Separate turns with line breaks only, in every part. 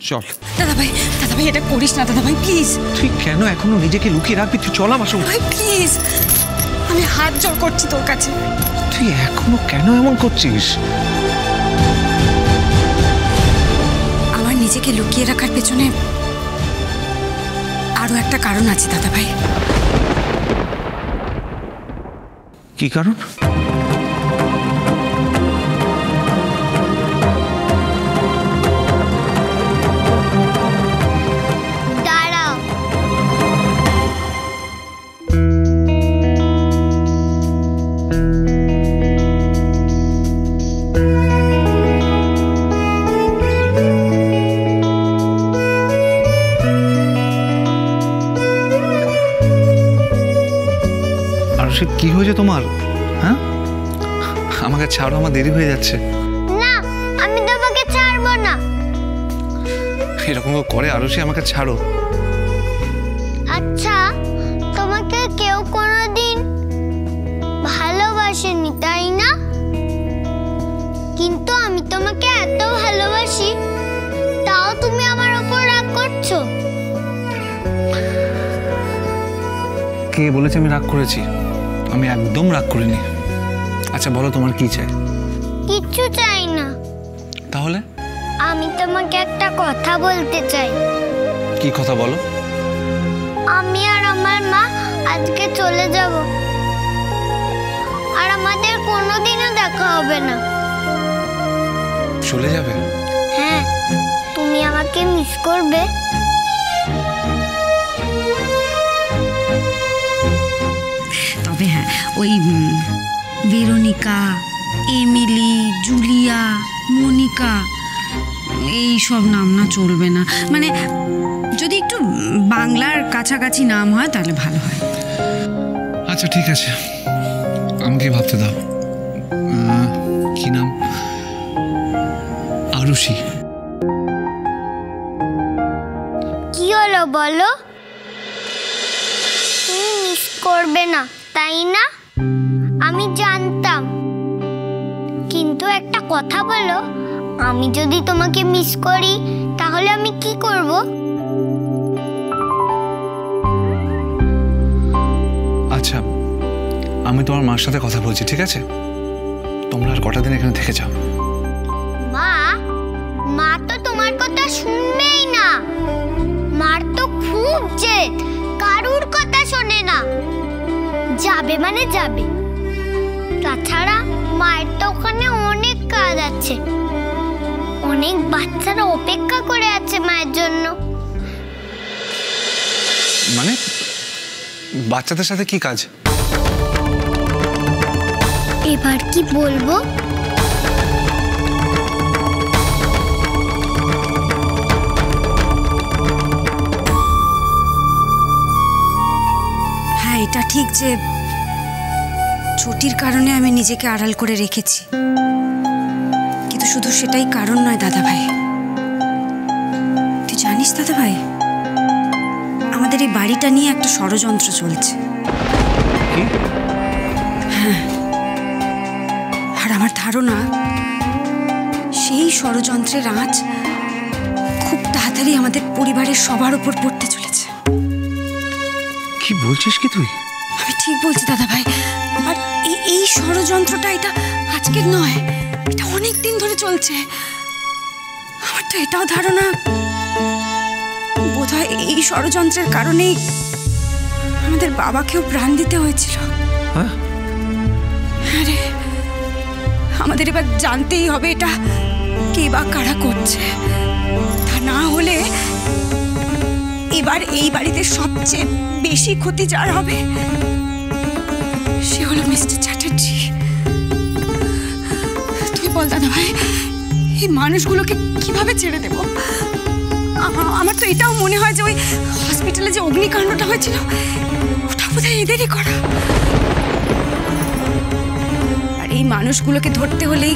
চল।
দাদা ভাই এটা করিস না দাদা ভাই, প্লিজ।
তুই কেন এখনো নিজেকে লুকিয়ে রাখবি? তুই চল আমার সঙ্গে।
ভাই প্লিজ, আমি হাত জোর করছি তোর কাছে।
তুই এখনো কেন এমন করছিস?
আমার নিজেকে লুকিয়ে রাখার পেছনে আরো একটা কারণ আছে দাদা ভাই।
কি কারণ? কি হয়েছে তোমার? হ্যাঁ, আমাকে ছাড়ো, আমার দেরি হয়ে যাচ্ছে।
না, আমি তোমাকে ছাড়বো না।
এরকম করে আরুষি, আমাকে ছাড়ো।
আচ্ছা, তোমাকে কেউ কোনোদিন ভালোবাসেনি তাই না? কিন্তু আমি তোমাকে এত ভালোবাসি, তাও তুমি আমার উপর রাগ করছো।
কে বলেছে আমি রাগ করেছি? আমি একদম রাগ করিনি। আচ্ছা বলো, তোমার কি চাই?
কিচ্ছু চাই না।
তাহলে?
আমি তোমাকে একটা কথা বলতে চাই।
কি কথা বলো?
আমি আর আমার মা আজকে চলে যাব, আর আমাদের কোনোদিনও দেখা হবে না।
চলে যাবে?
হ্যাঁ। তুমি আমাকে মিস করবে?
তবে হ্যাঁ, ওই ভেরোনিকা, এমিলি, জুলিয়া, মনিকা, এই সব নাম না চলবে না। মানে যদি একটু বাংলার কাছাকাছি নাম হয় তাহলে ভালো হয়।
আচ্ছা ঠিক আছে, আমাকে ভাবতে দাও। কি নাম? আরুষি।
কি হলো বলো? তুমি মিস করবে না তাই না? আমি জানতাম। কিন্তু একটা কথা বলো, আমি যদি তোমাকে মিস করি তাহলে আমি কি করব?
আচ্ছা, আমি তোমার মার সাথে কথা বলছি, ঠিক আছে? তোমরা আর কটা দিন এখানে থেকে যাও।
মা তো তোমার কথা শুনবেই না। মার তো খুব জেদ, কারুর কথা শোনে না। যাবে মানে যাবে। তাছাড়া মায়ের তো ওখানে অনেক কাজ আছে, অনেক বাচ্চারা অপেক্ষা করে আছে মায়ের জন্য।
মানে বাচ্চাদের সাথে কি কাজ?
এবার কি বলবো?
হ্যাঁ, এটা ঠিক যে ছুটির কারণে আমি নিজেকে আড়াল করে রেখেছি, কিন্তু শুধু সেটাই কারণ নয় দাদা ভাই। তুই জানিস দাদা ভাই, আমাদের এই বাড়িটা নিয়ে একটা ষড়যন্ত্র চলছে। হ্যাঁ, আর আমার ধারণা সেই ষড়যন্ত্রের আঁচ খুব তাড়াতাড়ি আমাদের পরিবারের সবার উপর পড়তে চলেছে।
কি বলছিস কি তুই?
আমি ঠিক বলছি দাদা ভাই। আর এই ষড়যন্ত্রটা এটা আজকের নয়, এটা অনেক দিন ধরে চলছে। আমার তো এটাও ধারণা বোধহয় এই ষড়যন্ত্রের কারণেই আমাদের বাবাকেও প্রাণ দিতে হয়েছিল।
হ্যাঁ?
হ্যাঁ রে, আমাদের এবার জানতেই হবে এটা কে বা কারা করছে। তা না হলে এবার এই বাড়িতে সবচেয়ে বেশি ক্ষতি যার হবে সে হলো মিস্টার চ্যাটার্জি। তুই বল দাদা ভাই, এই মানুষগুলোকে কিভাবে ছেড়ে দেব? আমার তো এটাও মনে হয় যে ওই হসপিটালে যে অগ্নিকাণ্ডটা হয়েছিল ওটা বোধহয় এদেরই করা। আর এই মানুষগুলোকে ধরতে হলেই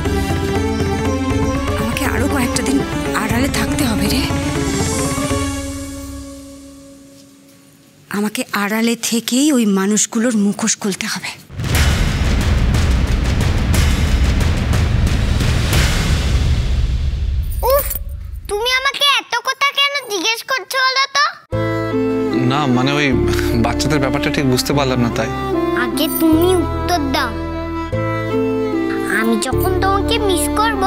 আমাকে আরো কয়েকটা দিন আড়ালে থাকতে হবে রে। আমাকে আড়ালে থেকেই ওই মানুষগুলোর মুখোশ খুলতে হবে।
উফ, তুমি আমাকে এত কথা
মানে ওই বাচ্চাদের ব্যাপারটা ঠিক বুঝতে পারলাম না, তাই।
আগে তুমি উত্তর দাও। আমি যখন তোমাকে মিস করব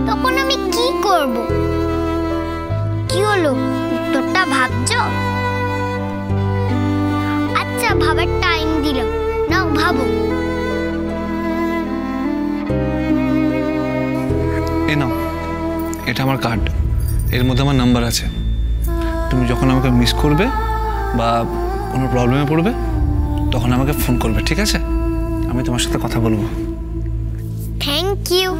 তখন আমি কি করব? কি হলো, উত্তরটা ভাবছো? আচ্ছা, ভাবার টাইম দিলাম, নাও ভাবো।
এ নাও, এটা আমার কার্ড, এর মধ্যে আমার নাম্বার আছে। তুমি যখন আমাকে মিস করবে বা কোনো প্রবলেমে পড়বে তখন আমাকে ফোন করবে, ঠিক আছে? আমি তোমার সাথে কথা বলবো।
Thank you.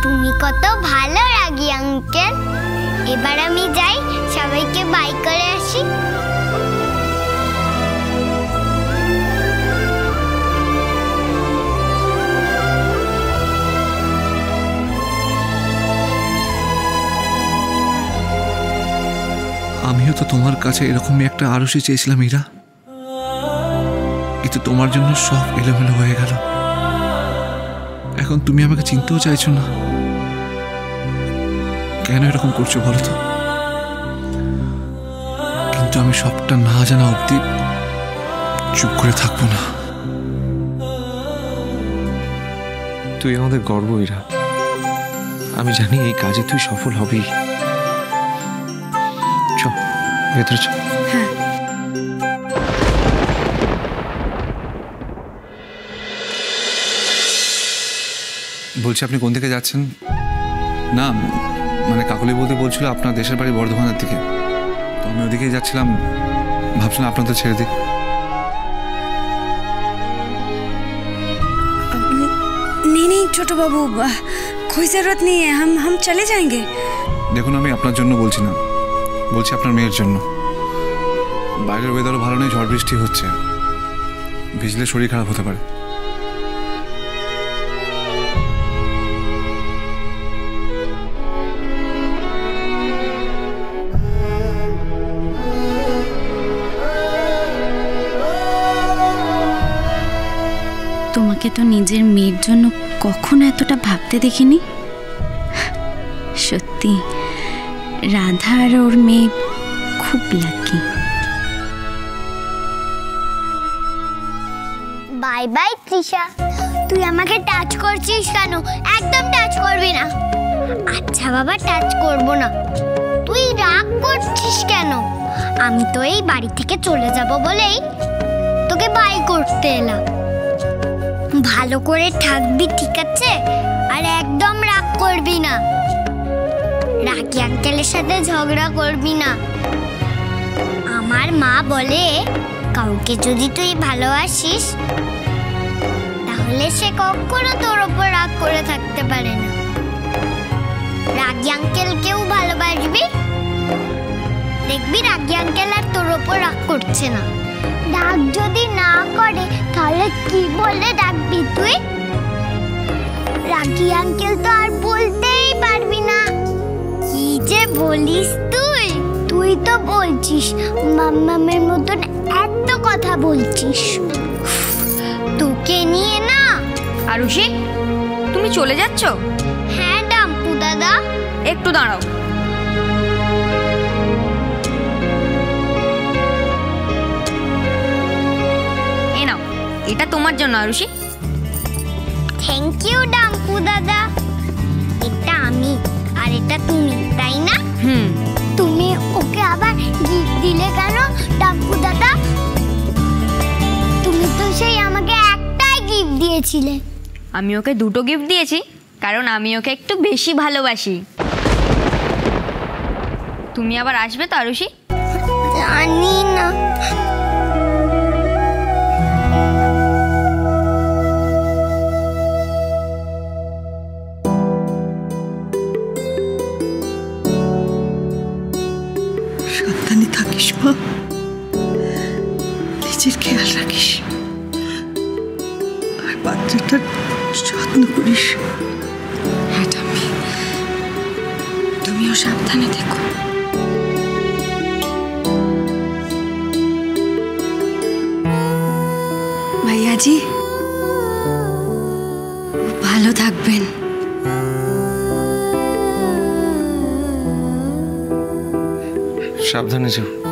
তুমি কত ভালো রাগী আঙ্কেল। এবার আমি যাই, সবাইকে বাই করে আসি।
আমিও তো তোমার কাছে এরকমই একটা আরশি চেয়েছিলাম ইরা, কিন্তু তোমার জন্য সব এলোমেলো হয়ে গেল। এখন তুমি আমাকে চিনতেও চাইছো না, কেন এরকম করছো বলো তো? কিন্তু আমি সবটা না জানা অবধি চুপ করে থাকবো না।
তুই আমাদের গর্ব ইরা, আমি জানি এই কাজে তুই সফল হবি। চল ভেতরে চল।
হ্যাঁ,
বলছি আপনি কোন দিকে যাচ্ছেন? না মানে কাকলি বলতে বলছিল আপনার দেশের বাড়ি বর্ধমানের দিকে, তো আমি ওদিকেই যাচ্ছিলাম, ভাবছিলাম আপনার তো ছেড়ে দিই।
नहीं नहीं छोटू बाबू, कोई जरूरत नहीं है, हम चले जाएंगे।
দেখুন আমি আপনার জন্য বলছি না, বলছি আপনার মেয়ের জন্য। বাইরের ওয়েদারও ভালো নেই, ঝড় বৃষ্টি হচ্ছে, ভিজলে শরীর খারাপ হতে পারে।
তোমাকে তো নিজের মেয়ের জন্য কখনো এতটা ভাবতে দেখিনি। সত্যি রাধা আর ওর মেয়ে খুব লাকি।
Bye bye Trisha. তুই আমাকে টাচ করছিস কেন? একদম টাচ করবি না। আচ্ছা বাবা, টাচ করব না। তুই রাগ করছিস কেন? আমি তো এই বাড়ি থেকে চলে যাব বলেই তোকে বাই করতে এলাম। ভালো করে থাকবি, ঠিক আছে? আর একদম রাগ করবি না। রাগী আঙ্কেলের সাথে ঝগড়া করবি না। আমার মা বলে কাউকে যদি তুই ভালোবাসিস তাহলে সে কখনো তোর ওপর রাগ করে থাকতে পারে না। রাগী আঙ্কেলকেও ভালোবাসবি, দেখবি রাগী আঙ্কেল আর তোর ওপর রাগ করছে না। রাগ যদি না করে তাহলে কি বলে ডাকবি তুই? রাগী আঙ্কেল তো আর বলতেই পারবি না। কি যে বলিস তুই! তুই তো বলছিস মাম্মামের মতন এত কথা বলছিস, তোকে নিয়ে না।
আরুষি, তুমি চলে যাচ্ছ?
হ্যাঁ ডাম্পু দাদা।
একটু দাঁড়াও। এ নাও, এটা তোমার জন্য আরুষি।
থ্যাংক ইউ ডাম্পু দাদা। এটা আমি আর এটা তুমি, তাই না? তুমি ওকে আবার গিফট দিলে কেন ডাম্পু দাদা? তুমি তো সেই আমাকে একটাই গিফট দিয়েছিলে।
আমি ওকে দুটো গিফট দিয়েছি কারণ আমি ওকে একটু বেশি ভালোবাসি। তুমি আবার আসবে তো আরুষি?
জানি না।
সাবধানে থাকিস মা, নিজের খেয়াল রাখিস আর বাচ্চাটার যত্ন করিস।
হ্যাঁ ঠাম্মি, তুমিও সাবধানে দেখো। ভাইয়াজি, ভালো
সাবধানে যাও।